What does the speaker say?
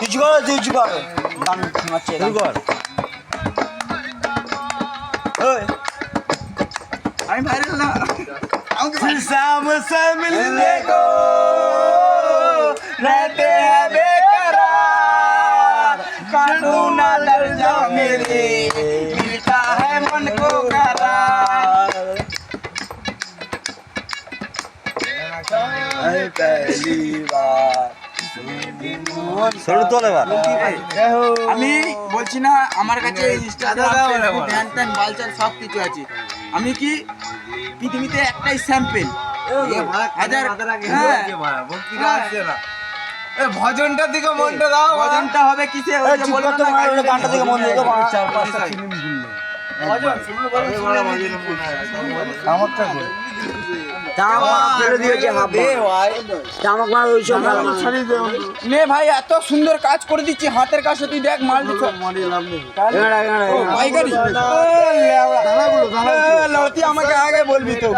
কিছু করো কিছু করো গান শোনাচ্ছে শুরু কর। আমি ভাইরাল না शाम से मिलने को रहते हैं बेकरार, काटू ना डर जाओ मेरे, मिलता है मन को करार। पहली बार শুরু তো এবার আমি বলছি না আমার কাছে ইনস্টাগ্রাম ফেসবুক হ্যান ত্যান বালচাল সব কিছু আছে আমি কি পৃথিবীতে একটাই স্যাম্পেল ভজনটার দিকে মনটা দাও। ভজনটা হবে কিসে গানটা দিকে মন দিয়ে নে ভাই এত সুন্দর কাজ করে দিচ্ছি হাতের কাছে তুই দেখ মাল আমাকে আগে বলবি তো